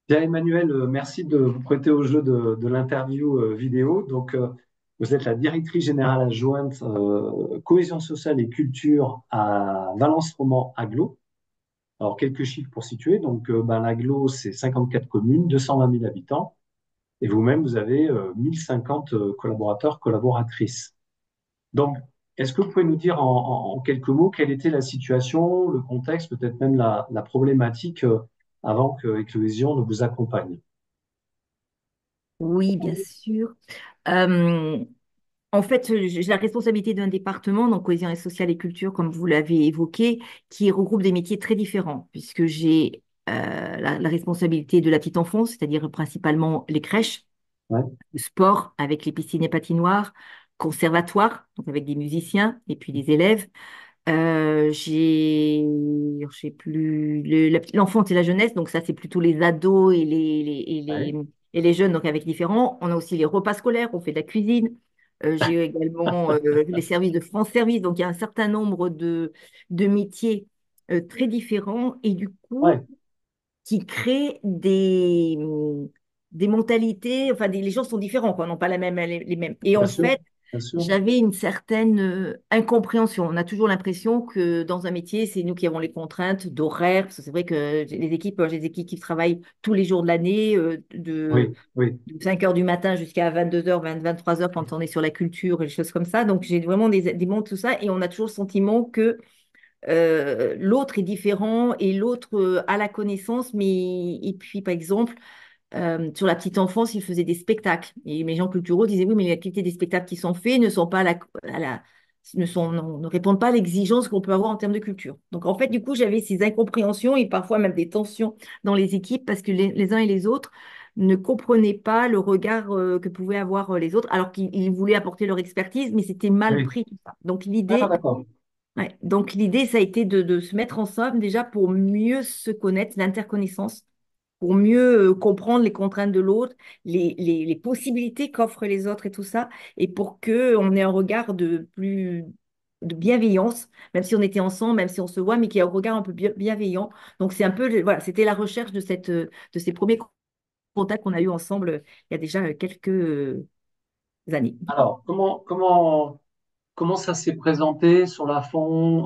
Bien, Emmanuel, merci de vous prêter au jeu de l'interview vidéo. Vous êtes la directrice générale adjointe cohésion sociale et culture à Valence Roman Agglo. Alors, quelques chiffres pour situer. L'Agglo, c'est 54 communes, 220 000 habitants. Et vous-même, vous avez 1050 collaborateurs, collaboratrices. Donc, est-ce que vous pouvez nous dire en quelques mots quelle était la situation, le contexte, peut-être même la problématique avant que Éclosion ne vous accompagne? Oui, bien sûr. Euh, En fait, j'ai la responsabilité d'un département, donc cohésion et sociale et culture, comme vous l'avez évoqué, qui regroupe des métiers très différents, puisque j'ai la responsabilité de la petite enfance, c'est-à-dire principalement les crèches, Ouais. le sport avec les piscines et patinoires, conservatoire, donc avec des musiciens et puis des élèves. Je sais plus, l'enfance et la jeunesse, donc ça c'est plutôt les ados Ouais. et les jeunes, donc avec différents. On a aussi les repas scolaires, on fait de la cuisine. J'ai également les services de France Service, donc il y a un certain nombre de métiers très différents et du coup Ouais, qui créent des mentalités, enfin les gens sont différents, quoi, n'ont pas les mêmes. Et bien en sûr, fait, bien sûr. j'avais une certaine incompréhension. On a toujours l'impression que dans un métier, c'est nous qui avons les contraintes d'horaire. Parce que c'est vrai que j'ai des équipes qui travaillent tous les jours de l'année, Oui, oui, de 5 heures du matin jusqu'à 22 heures, 23 heures quand on est sur la culture et des choses comme ça. Donc j'ai vraiment des mondes, tout ça. Et on a toujours le sentiment que l'autre est différent et l'autre a la connaissance. Mais, et puis, par exemple, sur la petite enfance, ils faisaient des spectacles. Et mes gens culturels disaient, oui, mais les activités des spectacles qui sont faits ne sont pas à la- ne répondent pas à l'exigence qu'on peut avoir en termes de culture. Donc, en fait, du coup, j'avais ces incompréhensions et parfois même des tensions dans les équipes parce que les uns et les autres ne comprenaient pas le regard que pouvaient avoir les autres, alors qu'ils voulaient apporter leur expertise, mais c'était mal oui. pris tout ça. Donc, Ah, d'accord. l'idée, ça a été de se mettre ensemble déjà pour mieux se connaître, l'interconnaissance pour mieux comprendre les contraintes de l'autre, les possibilités qu'offrent les autres et tout ça, et pour que on ait un regard de bienveillance, même si on était ensemble, même si on se voit, mais qu'il y ait un regard un peu bienveillant. Donc c'est un peu, voilà, c'était la recherche de ces premiers contacts qu'on a eu ensemble il y a déjà quelques années. Alors, comment ça s'est présenté sur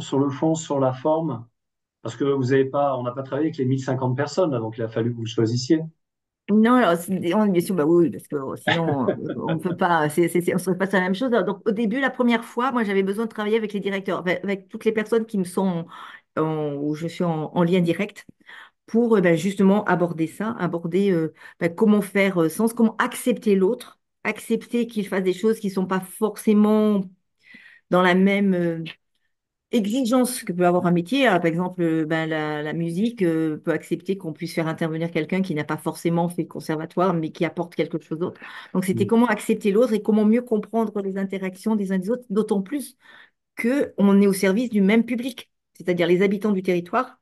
sur le fond, sur la forme? Parce que vous avez pas, on n'a pas travaillé avec les 1050 personnes, là, donc il a fallu que vous le choisissiez. Non, alors, bien sûr, bah oui, parce que sinon, on ne peut pas, on ne serait pas sur la même chose. Donc, au début, la première fois, moi, j'avais besoin de travailler avec les directeurs, avec toutes les personnes qui me sont, où je suis en lien direct, pour ben, justement aborder ça, aborder ben, comment faire sens, comment accepter l'autre, accepter qu'il fasse des choses qui ne sont pas forcément dans la même exigence que peut avoir un métier. Par exemple, ben, la musique peut accepter qu'on puisse faire intervenir quelqu'un qui n'a pas forcément fait de conservatoire, mais qui apporte quelque chose d'autre. Donc, c'était Mm. comment accepter l'autre et comment mieux comprendre les interactions des uns des autres, d'autant plus que on est au service du même public, c'est-à-dire les habitants du territoire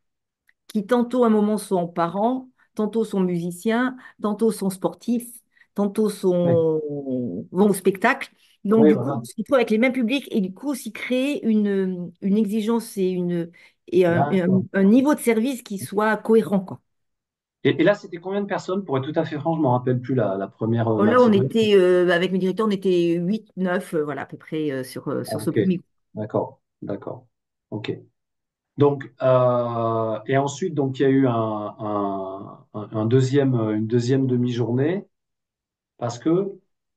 qui tantôt à un moment sont parents, tantôt sont musiciens, tantôt sont sportifs, tantôt Oui, vont au spectacle. Donc, oui, du coup, voilà. on se retrouve avec les mêmes publics et du coup, aussi créer une exigence et D'accord. un niveau de service qui soit cohérent, quoi. Et là, c'était combien de personnes? Pour être tout à fait franc, je ne me rappelle plus la première Bon, là, on matinée. était, avec mes directeurs, on était 8 9 voilà, à peu près Ah, sur ce ok, premier groupe. d'accord, d'accord. Ok. Et ensuite, il y a eu un deuxième, une deuxième demi-journée parce que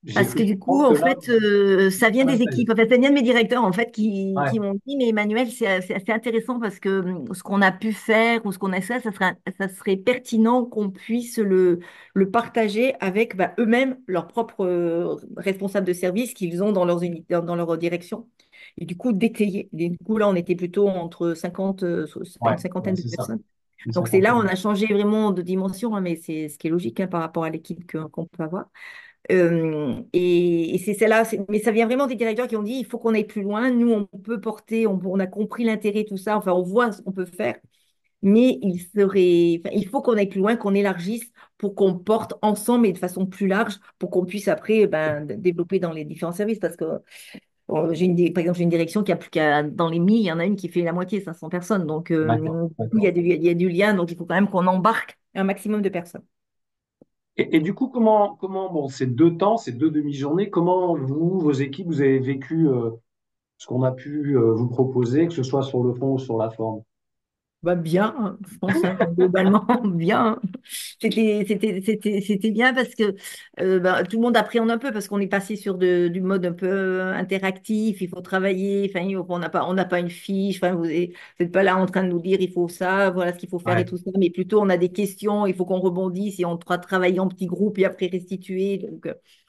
j'ai Parce cru que du coup, comprendre que en là, fait, vous ça étiez vient en des appel. équipes. En fait, ça vient de mes directeurs, en fait, Ouais, qui m'ont dit, mais Emmanuel, c'est assez intéressant parce que ce qu'on a pu faire ou ce qu'on a fait, ça serait pertinent qu'on puisse le partager avec bah, eux-mêmes, leurs propres responsables de service qu'ils ont dans leurs unités, dans leur direction. Et du coup, d'étayer. Et du coup, là, on était plutôt entre 50, ouais, une ouais, cinquantaine de c'est ça. personnes. Une Donc, c'est là où on cinquantaine. a changé vraiment de dimension, hein, mais c'est ce qui est logique hein, par rapport à l'équipe qu'on peut avoir. Et c'est celle-là, mais ça vient vraiment des directeurs qui ont dit il faut qu'on aille plus loin. Nous, on peut porter, on a compris l'intérêt, tout ça. Enfin, on voit ce qu'on peut faire, mais il faut qu'on aille plus loin, qu'on élargisse pour qu'on porte ensemble et de façon plus large pour qu'on puisse après ben, développer dans les différents services. Parce que par exemple, j'ai une direction qui a plus qu'à, dans les 1000, il y en a une qui fait la moitié, 500 personnes. Donc, D'accord, du coup, d'accord. il y a du lien, donc il faut quand même qu'on embarque un maximum de personnes. Et du coup, bon, ces deux temps, ces deux demi-journées, comment vous, vos équipes, vous avez vécu ce qu'on a pu vous proposer, que ce soit sur le fond ou sur la forme? Bah bien, hein, je pense, hein, globalement, bien. C'était bien parce que bah, tout le monde appréhende un peu parce qu'on est passé sur du mode un peu interactif, il faut travailler, enfin, on n'a pas une fiche, enfin, vous n'êtes pas là en train de nous dire il faut ça, voilà ce qu'il faut faire et Ouais, tout ça, mais plutôt on a des questions, il faut qu'on rebondisse et on doit travailler en petits groupes et après restituer. Donc,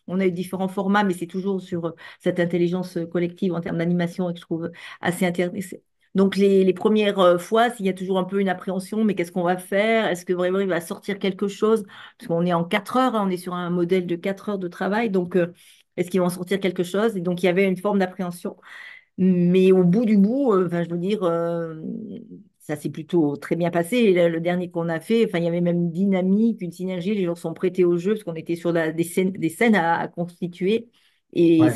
on a eu différents formats, mais c'est toujours sur cette intelligence collective en termes d'animation et que je trouve assez intéressant. Donc, les premières fois, s'il y a toujours un peu une appréhension, mais qu'est-ce qu'on va faire? Est-ce que vraiment il va sortir quelque chose? Parce qu'on est en 4 heures, hein, on est sur un modèle de 4 heures de travail. Donc, est-ce qu'ils vont sortir quelque chose? Et donc, il y avait une forme d'appréhension. Mais au bout du bout, enfin, je veux dire, ça s'est plutôt très bien passé. Et le dernier qu'on a fait, enfin, il y avait même une dynamique, une synergie. Les gens sont prêtés au jeu parce qu'on était sur des scènes à constituer. Et ouais.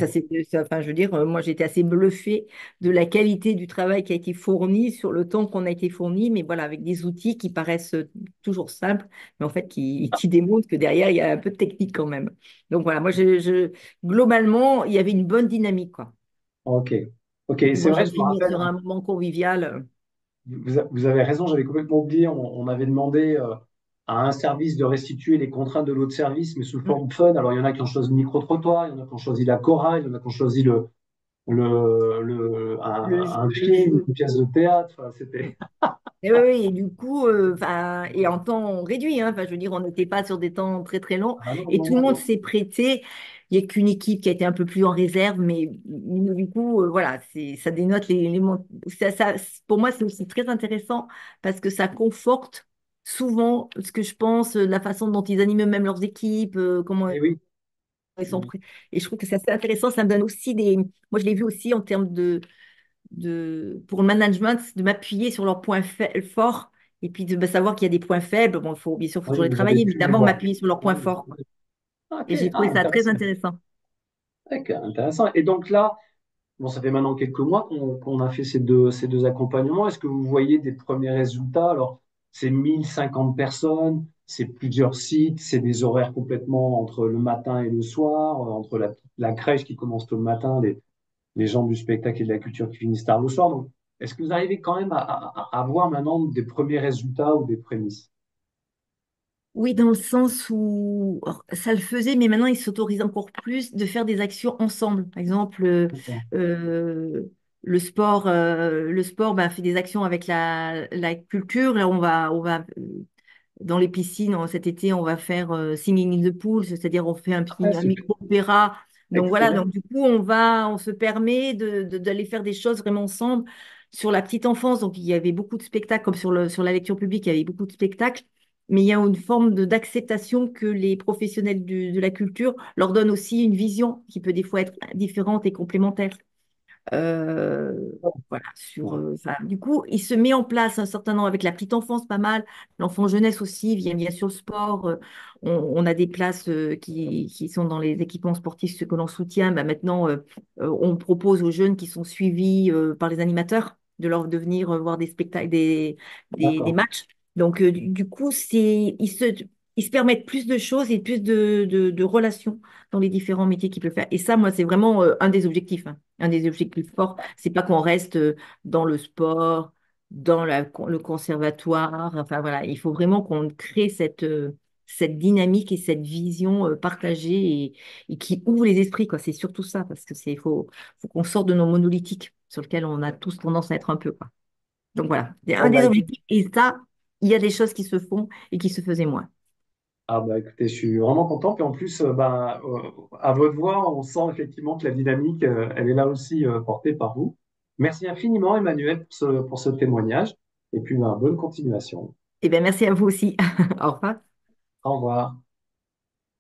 enfin, je veux dire, moi, j'étais assez bluffée de la qualité du travail qui a été fourni sur le temps qu'on a été fourni, mais voilà, avec des outils qui paraissent toujours simples, mais en fait, qui démontrent que derrière, il y a un peu de technique quand même. Donc voilà, moi, globalement, il y avait une bonne dynamique, quoi. Ok. Ok, Et puis c'est bon, vrai, j'ai je me fini rappelle, sur un moment convivial. vous avez raison, j'avais complètement oublié, on avait demandé à un service de restituer les contraintes de l'autre service, mais sous Mm. forme fun. Alors, il y en a qui ont choisi le micro-trottoir, il y en a qui ont choisi la chorale, il y en a qui ont choisi un Le film, jeu. une pièce de théâtre. Enfin, c'était. Et oui, oui, et du coup, enfin, et en temps réduit, hein, enfin, je veux dire, on n'était pas sur des temps très très longs, Ah non, et non, tout le non, monde non. s'est prêté. Il n'y a qu'une équipe qui a été un peu plus en réserve, mais du coup, voilà, ça dénote pour moi, c'est aussi très intéressant parce que ça conforte souvent ce que je pense, la façon dont ils animent même leurs équipes, comment Eh oui. ils sont prêts. Et je trouve que c'est assez intéressant. Ça me donne aussi moi, je l'ai vu aussi en termes pour le management, de m'appuyer sur leurs points forts et puis de savoir qu'il y a des points faibles. Bon, bien sûr, il faut Oui, toujours les vous avez travailler, mais pu les d'abord voir. m'appuyer sur leurs points forts, quoi. Ok, Et j'ai ah, trouvé ça très intéressant. intéressant. Ok, intéressant. Et donc là, bon, ça fait maintenant quelques mois qu'on a fait ces deux accompagnements. Est-ce que vous voyez des premiers résultats? Alors, c'est 1050 personnes, c'est plusieurs sites, c'est des horaires complètement entre le matin et le soir, entre la crèche qui commence tôt le matin, les gens du spectacle et de la culture qui finissent tard le soir. Donc, est-ce que vous arrivez quand même à voir maintenant des premiers résultats ou des prémices? Oui, dans le sens où ça le faisait, mais maintenant ils s'autorisent encore plus de faire des actions ensemble. Par exemple, euh, le sport bah, fait des actions avec la culture. Là, dans les piscines, cet été, on va faire Singing in the Pool, c'est-à-dire on fait Ah, un super, micro-opéra. Donc voilà, excellent. donc du coup, on se permet d'aller faire des choses vraiment ensemble. Sur la petite enfance, donc il y avait beaucoup de spectacles, comme sur la lecture publique, il y avait beaucoup de spectacles, mais il y a une forme d'acceptation que les professionnels de la culture leur donnent aussi une vision qui peut des fois être différente et complémentaire. Euh, voilà, enfin, du coup, il se met en place un certain nombre avec la petite enfance, pas mal. L'enfant jeunesse aussi vient bien sûr le sport. On a des places qui sont dans les équipements sportifs, ceux que l'on soutient. Bah, maintenant, on propose aux jeunes qui sont suivis par les animateurs de venir voir des spectacles, des D'accord. matchs. Donc, du coup, ils se permettent plus de choses et plus de relations dans les différents métiers qu'ils peuvent faire. Et ça, moi, c'est vraiment un des objectifs, hein. Un des objectifs forts, c'est pas qu'on reste dans le sport, dans le conservatoire. Enfin voilà, il faut vraiment qu'on crée cette dynamique et cette vision partagée et qui ouvre les esprits, quoi. C'est surtout ça, parce que faut qu'on sorte de nos monolithiques sur lesquels on a tous tendance à être un peu, quoi. Donc voilà, c'est un Bon, bah, des écoute, objectifs. Et ça, il y a des choses qui se font et qui se faisaient moins. ah bah écoutez, je suis vraiment content. Puis en plus, à votre voix, on sent effectivement que la dynamique, elle est là aussi portée par vous. Merci infiniment, Emmanuel, pour ce témoignage. Et puis, bah, bonne continuation. Eh bien, merci à vous aussi. Au revoir. Au revoir.